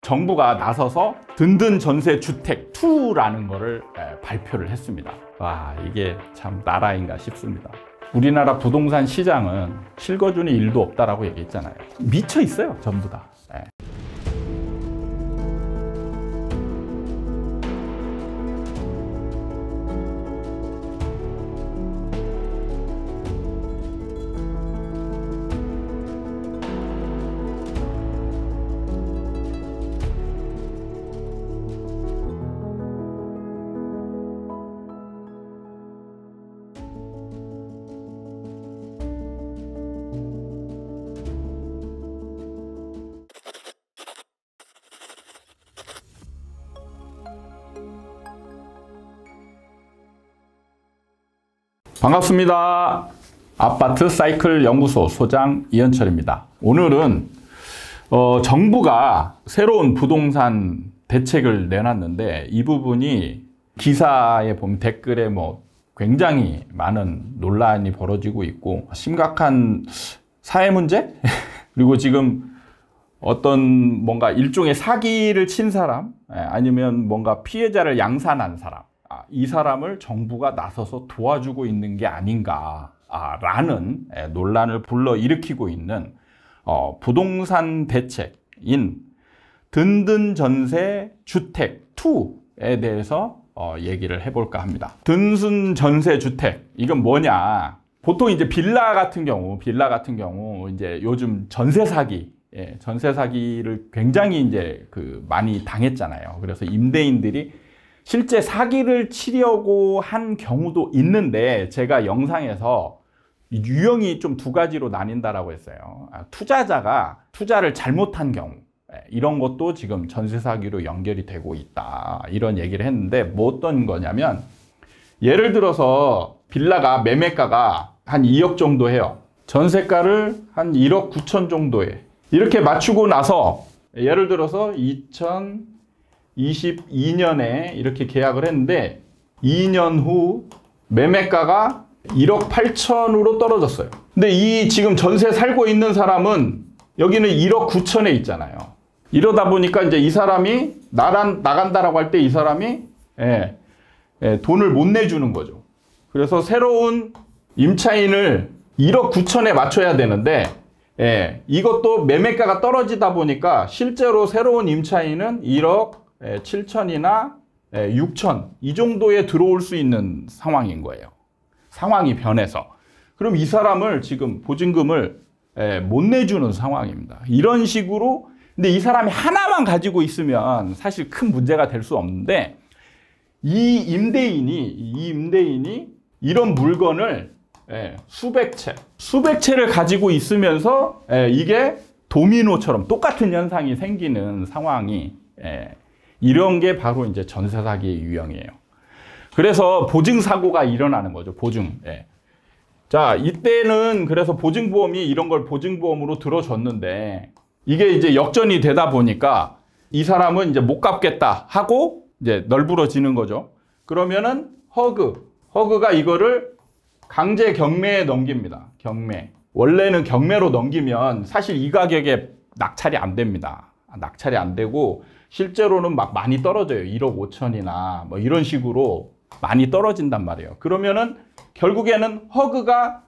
정부가 나서서 든든 전세 주택 2라는 거를 발표를 했습니다. 와, 이게 참 나라인가 싶습니다. 우리나라 부동산 시장은 실거주는 일도 없다라고 얘기했잖아요. 미쳐 있어요, 전부 다. 반갑습니다. 아파트 사이클 연구소 소장 이현철입니다. 오늘은 정부가 새로운 부동산 대책을 내놨는데 이 부분이 기사에 보면 댓글에 굉장히 많은 논란이 벌어지고 있고 심각한 사회 문제? 그리고 지금 어떤 뭔가 일종의 사기를 친 사람 아니면 뭔가 피해자를 양산한 사람, 이 사람을 정부가 나서서 도와주고 있는 게 아닌가 라는 논란을 불러일으키고 있는 부동산 대책인 든든 전세 주택 2에 대해서 얘기를 해볼까 합니다. 든든 전세 주택, 이건 뭐냐? 보통 이제 빌라 같은 경우 이제 요즘 전세 사기, 전세 사기를 굉장히 이제 많이 당했잖아요. 그래서 임대인들이 실제 사기를 치려고 한 경우도 있는데, 제가 영상에서 유형이 좀 두 가지로 나뉜다라고 했어요. 투자자가 투자를 잘못한 경우, 이런 것도 지금 전세 사기로 연결이 되고 있다, 이런 얘기를 했는데, 어떤 거냐면, 예를 들어서 빌라가 매매가가 한 2억 정도 해요. 전세가를 한 1억 9천 정도에 이렇게 맞추고 나서, 예를 들어서 2022년에 이렇게 계약을 했는데 2년 후 매매가가 1억 8천으로 떨어졌어요. 근데 이 지금 전세 살고 있는 사람은 여기는 1억 9천에 있잖아요. 이러다 보니까 이제 이 사람이 나간다라고 할 때 이 사람이 돈을 못 내주는 거죠. 그래서 새로운 임차인을 1억 9천에 맞춰야 되는데, 이것도 매매가가 떨어지다 보니까 실제로 새로운 임차인은 1억 7천이나 6천 이 정도에 들어올 수 있는 상황인 거예요. 상황이 변해서. 그럼 이 사람을 지금 보증금을 못 내주는 상황입니다. 이런 식으로. 근데 이 사람이 하나만 가지고 있으면 사실 큰 문제가 될 수 없는데, 이 임대인이 이런 물건을 수백 채를 가지고 있으면서 이게 도미노처럼 똑같은 현상이 생기는 상황이, 이런 게 바로 이제 전세 사기의 유형이에요. 그래서 보증 사고가 일어나는 거죠. 자, 이때는 그래서 보증보험이 이런 걸 보증보험으로 들어줬는데, 이게 이제 역전이 되다 보니까 이 사람은 이제 못 갚겠다 하고 이제 널브러지는 거죠. 그러면은 허그가 이거를 강제 경매에 넘깁니다. 원래는 경매로 넘기면 사실 이 가격에 낙찰이 안 됩니다. 낙찰이 안 되고 실제로는 막 많이 떨어져요. 1억 5천이나 이런 식으로 많이 떨어진단 말이에요. 그러면은 결국에는 허그가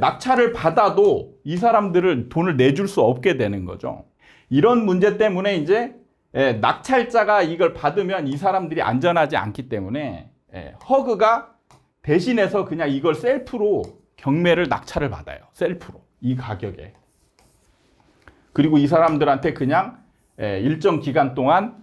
낙찰을 받아도 이 사람들을 돈을 내줄 수 없게 되는 거죠. 이런 문제 때문에 이제 낙찰자가 이걸 받으면 이 사람들이 안전하지 않기 때문에 허그가 대신해서 그냥 이걸 셀프로 경매를 낙찰을 받아요. 셀프로 이 가격에. 그리고 이 사람들한테 그냥 일정 기간 동안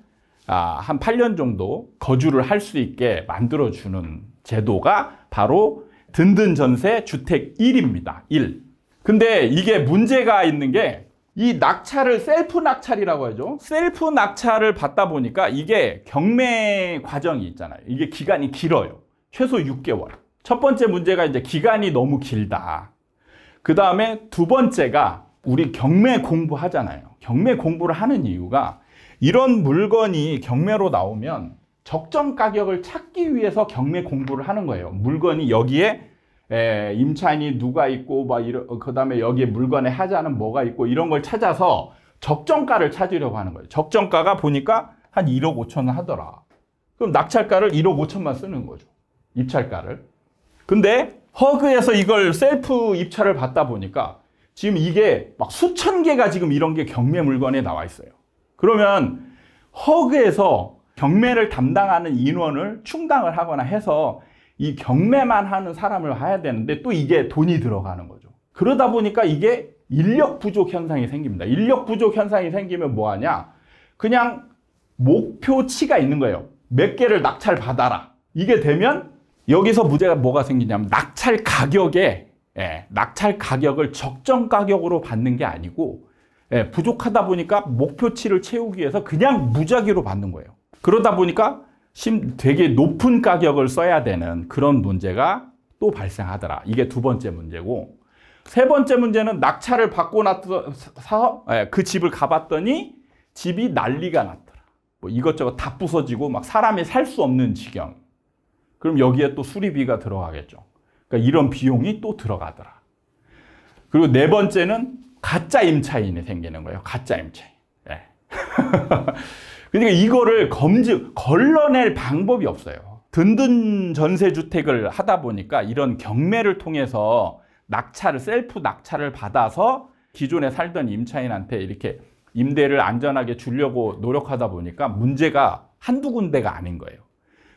한 8년 정도 거주를 할 수 있게 만들어주는 제도가 바로 든든 전세 주택 1입니다. 1. 근데 이게 문제가 있는 게, 이 낙찰을 셀프 낙찰이라고 하죠. 셀프 낙찰을 받다 보니까 이게 경매 과정이 있잖아요. 이게 기간이 길어요. 최소 6개월. 첫 번째 문제가 이제 기간이 너무 길다. 그 다음에 두 번째가, 우리 경매 공부하잖아요. 경매 공부를 하는 이유가, 이런 물건이 경매로 나오면 적정 가격을 찾기 위해서 경매 공부를 하는 거예요. 물건이 여기에 임차인이 누가 있고 그 다음에 여기에 물건에 하자는 뭐가 있고 이런 걸 찾아서 적정가를 찾으려고 하는 거예요. 적정가가 보니까 한 1억 5천 하더라. 그럼 낙찰가를 1억 5천만 쓰는 거죠. 입찰가를. 근데 허그에서 이걸 셀프 입찰을 받다 보니까 지금 이게 막 수천 개가 지금 이런 게 경매 물건에 나와 있어요. 그러면 허그에서 경매를 담당하는 인원을 충당을 하거나 해서 이 경매만 하는 사람을 해야 되는데 또 이게 돈이 들어가는 거죠. 그러다 보니까 이게 인력 부족 현상이 생깁니다. 인력 부족 현상이 생기면 뭐 하냐? 그냥 목표치가 있는 거예요. 몇 개를 낙찰 받아라. 이게 되면 여기서 문제가 뭐가 생기냐면 낙찰 가격을 적정 가격으로 받는 게 아니고 부족하다 보니까 목표치를 채우기 위해서 그냥 무작위로 받는 거예요. 그러다 보니까 되게 높은 가격을 써야 되는 그런 문제가 또 발생하더라. 이게 두 번째 문제고, 세 번째 문제는 낙찰을 받고 나서 그 집을 가봤더니 집이 난리가 났더라. 뭐 이것저것 다 부서지고 막 사람이 살 수 없는 지경. 그럼 여기에 또 수리비가 들어가겠죠. 그러니까 이런 비용이 또 들어가더라. 그리고 네 번째는 가짜 임차인이 생기는 거예요. 가짜 임차인. 그러니까 이거를 걸러낼 방법이 없어요. 든든 전세주택을 하다 보니까 이런 경매를 통해서 셀프 낙찰을 받아서 기존에 살던 임차인한테 이렇게 임대를 안전하게 주려고 노력하다 보니까 문제가 한두 군데가 아닌 거예요.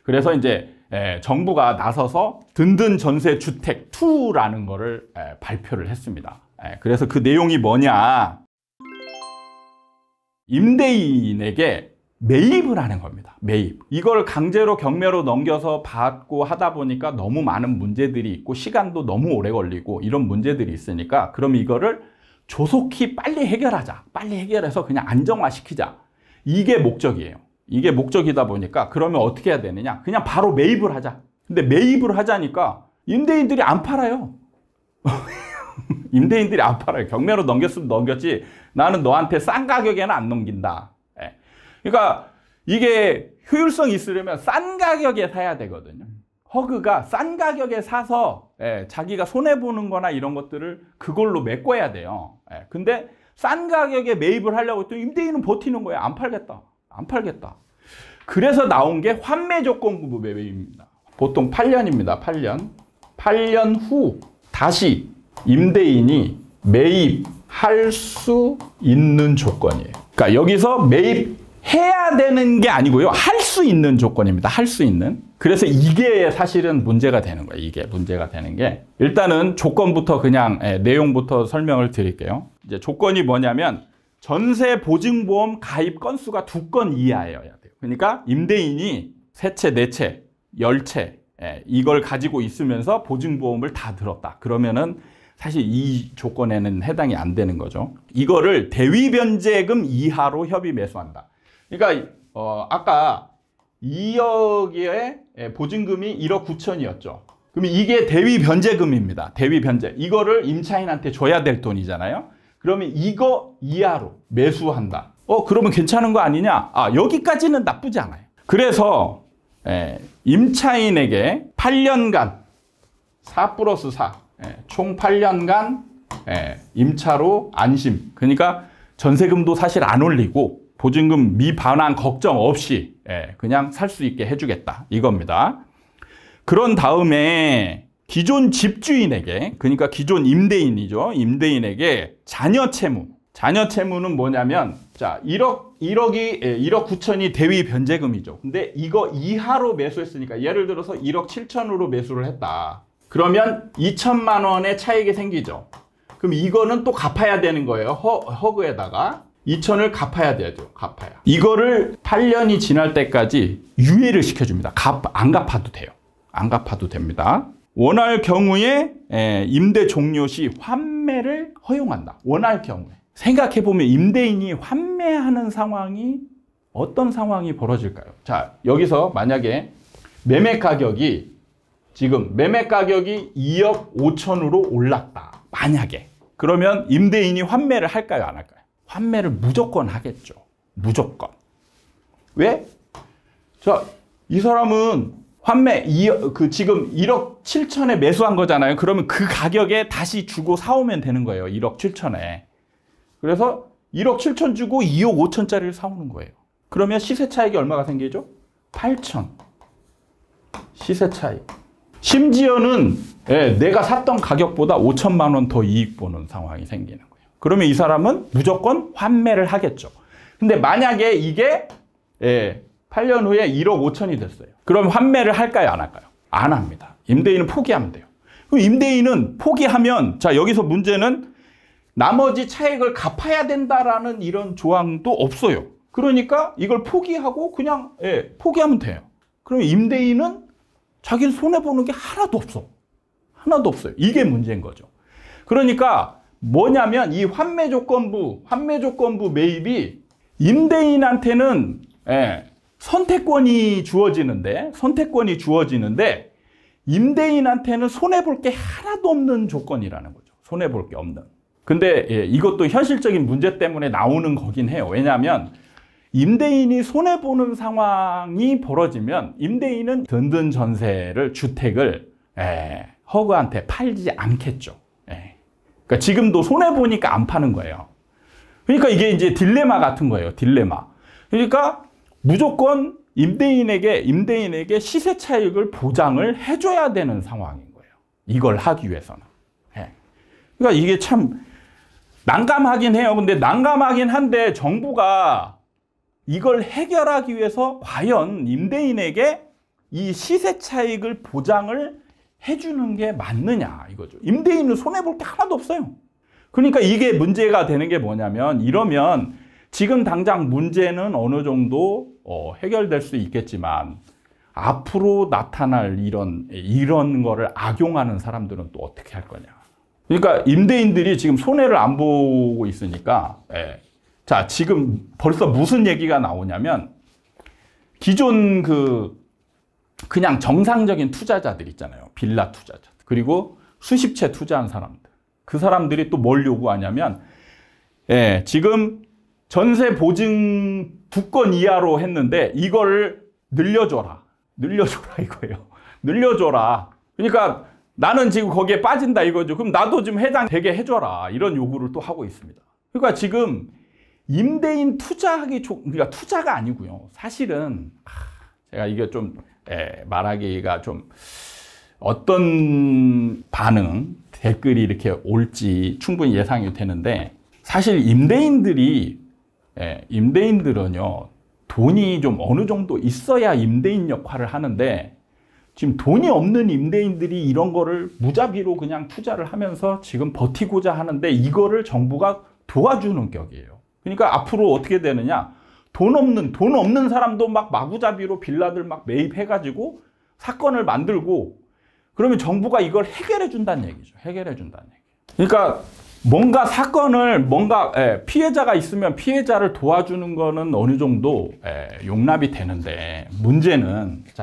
그래서 이제 정부가 나서서 든든 전세주택 2라는 거를 발표를 했습니다. 그래서 그 내용이 뭐냐? 임대인에게 매입을 하는 겁니다. 매입. 이걸 강제로 경매로 넘겨서 받고 하다 보니까 너무 많은 문제들이 있고 시간도 너무 오래 걸리고 이런 문제들이 있으니까 그럼 이거를 조속히 빨리 해결하자. 빨리 해결해서 그냥 안정화시키자. 이게 목적이에요. 이게 목적이다 보니까 그러면 어떻게 해야 되느냐? 그냥 바로 매입을 하자. 근데 매입을 하자니까 임대인들이 안 팔아요. 임대인들이 안 팔아요. 경매로 넘겼으면 넘겼지 나는 너한테 싼 가격에는 안 넘긴다. 그러니까 이게 효율성이 있으려면 싼 가격에 사야 되거든요. 허그가 싼 가격에 사서 자기가 손해보는 거나 이런 것들을 그걸로 메꿔야 돼요. 근데 싼 가격에 매입을 하려고 했더니 임대인은 버티는 거예요. 안 팔겠다. 안 팔겠다. 그래서 나온 게 환매 조건부 매입입니다. 보통 8년입니다. 8년. 8년 후 다시 임대인이 매입할 수 있는 조건이에요. 그러니까 여기서 매입해야 되는 게 아니고요. 할 수 있는 조건입니다. 할 수 있는. 그래서 이게 사실은 문제가 되는 거예요. 이게 문제가 되는 게. 일단은 조건부터 그냥 내용부터 설명을 드릴게요. 이제 조건이 뭐냐면 전세 보증보험 가입 건수가 2건 이하여야 돼요. 그러니까 임대인이 3채, 4채, 10채 이걸 가지고 있으면서 보증보험을 다 들었다. 그러면은 사실 이 조건에는 해당이 안 되는 거죠. 이거를 대위변제금 이하로 협의 매수한다. 그러니까 아까 2억의 보증금이 1억 9천이었죠. 그러면 이게 대위변제금입니다. 대위변제. 이거를 임차인한테 줘야 될 돈이잖아요. 그러면 이거 이하로 매수한다. 그러면 괜찮은 거 아니냐? 여기까지는 나쁘지 않아요. 그래서 임차인에게 8년간 4 플러스 4 총 8년간 임차로 안심. 그러니까 전세금도 사실 안 올리고 보증금 미반환 걱정 없이 그냥 살 수 있게 해주겠다. 이겁니다. 그런 다음에 기존 집주인에게, 그러니까 기존 임대인이죠. 임대인에게 자녀 채무. 자녀 채무는 뭐냐면, 자, 1억 9천이 대위 변제금이죠. 근데 이거 이하로 매수했으니까, 예를 들어서 1억 7천으로 매수를 했다. 그러면 2천만 원의 차익이 생기죠. 그럼 이거는 또 갚아야 되는 거예요. 허그에다가 2천을 갚아야 되죠. 갚아야. 이거를 8년이 지날 때까지 유예를 시켜줍니다. 안 갚아도 돼요. 안 갚아도 됩니다. 원할 경우에 임대 종료 시 환매를 허용한다. 원할 경우에. 생각해보면 임대인이 환매하는 상황이 어떤 상황이 벌어질까요? 자, 여기서 만약에 매매 가격이 2억 5천으로 올랐다. 만약에. 그러면 임대인이 환매를 할까요? 안 할까요? 환매를 무조건 하겠죠. 무조건. 왜? 자, 이 사람은 환매 지금 1억 7천에 매수한 거잖아요. 그러면 그 가격에 다시 주고 사오면 되는 거예요. 1억 7천에. 그래서 1억 7천 주고 2억 5천짜리를 사오는 거예요. 그러면 시세 차익이 얼마가 생기죠? 8천. 시세 차익. 심지어는 내가 샀던 가격보다 5천만 원 더 이익 보는 상황이 생기는 거예요. 그러면 이 사람은 무조건 환매를 하겠죠. 근데 만약에 이게 8년 후에 1억 5천이 됐어요. 그럼 환매를 할까요? 안 할까요? 안 합니다. 임대인은 포기하면 돼요. 그럼 임대인은 포기하면, 자, 여기서 문제는 나머지 차익을 갚아야 된다라는 이런 조항도 없어요. 그러니까 이걸 포기하고 그냥 포기하면 돼요. 그럼 임대인은 자기는 손해보는 게 하나도 없어. 하나도 없어요. 이게 문제인 거죠. 그러니까 뭐냐면 이 환매 조건부 매입이 임대인한테는 선택권이 주어지는데 임대인한테는 손해볼 게 하나도 없는 조건이라는 거죠. 손해볼 게 없는. 근데 이것도 현실적인 문제 때문에 나오는 거긴 해요. 왜냐하면 임대인이 손해보는 상황이 벌어지면 임대인은 든든 전세를, 주택을 허그한테 팔지 않겠죠. 그러니까 지금도 손해보니까 안 파는 거예요. 그러니까 이게 이제 딜레마 같은 거예요. 딜레마. 그러니까 무조건 임대인에게 시세 차익을 보장을 해줘야 되는 상황인 거예요. 이걸 하기 위해서는. 그러니까 이게 참 난감하긴 해요. 근데 난감하긴 한데 정부가 이걸 해결하기 위해서 과연 임대인에게 이 시세 차익을 보장을 해주는 게 맞느냐 이거죠. 임대인은 손해볼 게 하나도 없어요. 그러니까 이게 문제가 되는 게 뭐냐면, 이러면 지금 당장 문제는 어느 정도 해결될 수 있겠지만 앞으로 나타날 이런 거를 악용하는 사람들은 또 어떻게 할 거냐. 그러니까 임대인들이 지금 손해를 안 보고 있으니까 자, 지금 벌써 무슨 얘기가 나오냐면, 기존 그냥 정상적인 투자자들 있잖아요. 빌라 투자자. 그리고 수십 채 투자한 사람들. 그 사람들이 또 뭘 요구하냐면, 지금 전세 보증 2건 이하로 했는데 이걸 늘려줘라. 늘려줘라 이거예요. 늘려줘라. 그러니까 나는 지금 거기에 빠진다 이거죠. 그럼 나도 좀 해당되게 해줘라. 이런 요구를 또 하고 있습니다. 그러니까 지금 임대인 그러니까 투자가 아니고요. 사실은 제가 이게 좀 말하기가 좀 어떤 반응, 댓글이 이렇게 올지 충분히 예상이 되는데, 사실 임대인들은요, 돈이 좀 어느 정도 있어야 임대인 역할을 하는데, 지금 돈이 없는 임대인들이 이런 거를 무자비로 그냥 투자를 하면서 지금 버티고자 하는데, 이거를 정부가 도와주는 격이에요. 그러니까 앞으로 어떻게 되느냐, 돈 없는 사람도 막 마구잡이로 빌라들 막 매입해가지고 사건을 만들고, 그러면 정부가 이걸 해결해 준다는 얘기죠. 해결해 준다는 얘기. 그러니까 뭔가 피해자가 있으면 피해자를 도와주는 거는 어느 정도 용납이 되는데,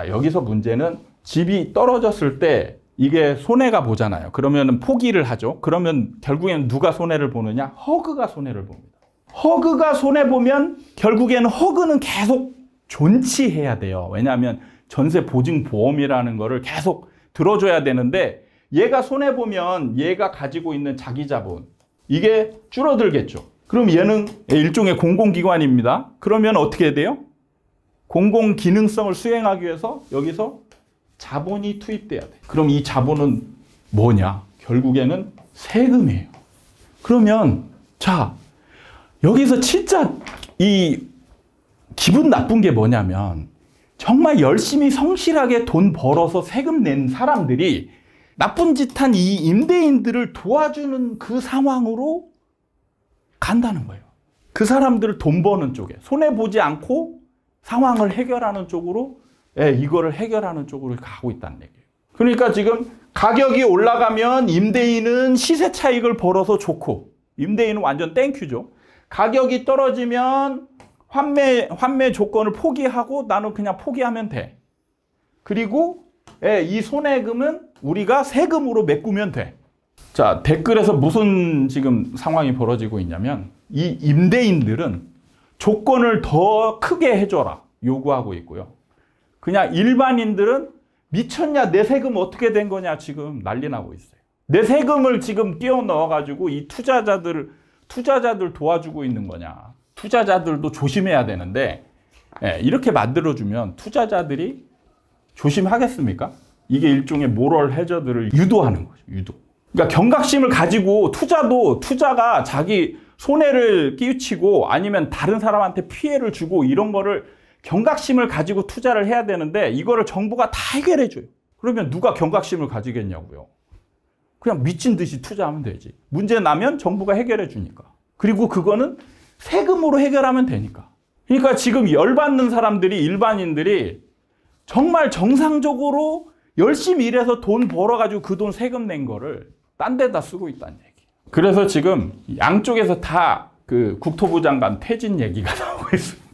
여기서 문제는 집이 떨어졌을 때 이게 손해가 보잖아요. 그러면 포기를 하죠. 그러면 결국에는 누가 손해를 보느냐? 허그가 손해를 봅니다. 허그가 손해보면 결국에는 허그는 계속 존치해야 돼요. 왜냐하면 전세 보증 보험이라는 거를 계속 들어줘야 되는데, 얘가 손해보면 얘가 가지고 있는 자기 자본, 이게 줄어들겠죠. 그럼 얘는 일종의 공공기관입니다. 그러면 어떻게 해야 돼요? 공공기능성을 수행하기 위해서 여기서 자본이 투입돼야 돼. 그럼 이 자본은 뭐냐? 결국에는 세금이에요. 그러면 자, 여기서 진짜 이 기분 나쁜 게 뭐냐면, 정말 열심히 성실하게 돈 벌어서 세금 낸 사람들이 나쁜 짓 한 이 임대인들을 도와주는 그 상황으로 간다는 거예요. 그 사람들을 돈 버는 쪽에, 손해보지 않고 상황을 해결하는 쪽으로, 이거를 해결하는 쪽으로 가고 있다는 얘기예요. 그러니까 지금 가격이 올라가면 임대인은 시세 차익을 벌어서 좋고, 임대인은 완전 땡큐죠. 가격이 떨어지면 환매 조건을 포기하고 나는 그냥 포기하면 돼. 그리고 이 손해금은 우리가 세금으로 메꾸면 돼. 자, 댓글에서 무슨 지금 상황이 벌어지고 있냐면, 이 임대인들은 조건을 더 크게 해줘라 요구하고 있고요. 그냥 일반인들은 미쳤냐, 내 세금 어떻게 된 거냐 지금 난리 나고 있어요. 내 세금을 지금 끼워 넣어가지고 이 투자자들을 투자자들 도와주고 있는 거냐. 투자자들도 조심해야 되는데 이렇게 만들어주면 투자자들이 조심하겠습니까? 이게 일종의 모럴 해저드를 유도하는 거죠. 유도. 그러니까 경각심을 가지고 투자가 자기 손해를 끼치고 아니면 다른 사람한테 피해를 주고 이런 거를 경각심을 가지고 투자를 해야 되는데 이거를 정부가 다 해결해 줘요. 그러면 누가 경각심을 가지겠냐고요. 그냥 미친 듯이 투자하면 되지. 문제 나면 정부가 해결해 주니까. 그리고 그거는 세금으로 해결하면 되니까. 그러니까 지금 열받는 사람들이, 일반인들이 정말 정상적으로 열심히 일해서 돈 벌어가지고 그 돈 세금 낸 거를 딴 데다 쓰고 있다는 얘기. 그래서 지금 양쪽에서 다 그 국토부 장관 퇴진 얘기가 나오고 있습니다.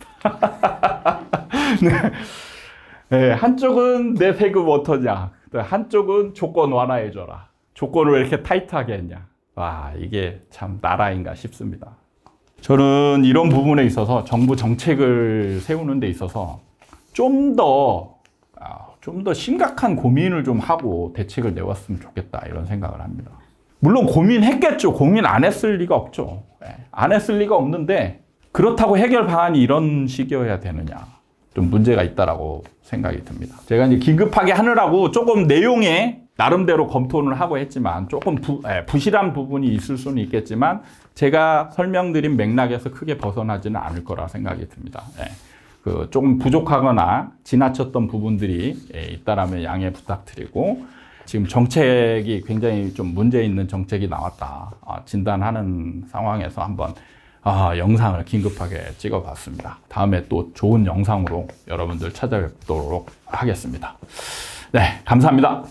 네, 한쪽은 내 세금 어떠냐. 한쪽은 조건 완화해줘라. 조건을 왜 이렇게 타이트하게 했냐. 와, 이게 참 나라인가 싶습니다. 저는 이런 부분에 있어서 정부 정책을 세우는 데 있어서 좀 더 심각한 고민을 좀 하고 대책을 내왔으면 좋겠다 이런 생각을 합니다. 물론 고민했겠죠. 고민 안 했을 리가 없죠. 안 했을 리가 없는데 그렇다고 해결 방안이 이런 식이어야 되느냐. 좀 문제가 있다라고 생각이 듭니다. 제가 이제 긴급하게 하느라고 조금 내용에 나름대로 검토를 하고 했지만 조금 부실한 부분이 있을 수는 있겠지만 제가 설명드린 맥락에서 크게 벗어나지는 않을 거라 생각이 듭니다. 조금 부족하거나 지나쳤던 부분들이 있다라면 양해 부탁드리고 지금 정책이 굉장히 좀 문제 있는 정책이 나왔다 진단하는 상황에서 한번 영상을 긴급하게 찍어봤습니다. 다음에 또 좋은 영상으로 여러분들 찾아뵙도록 하겠습니다. 네, 감사합니다.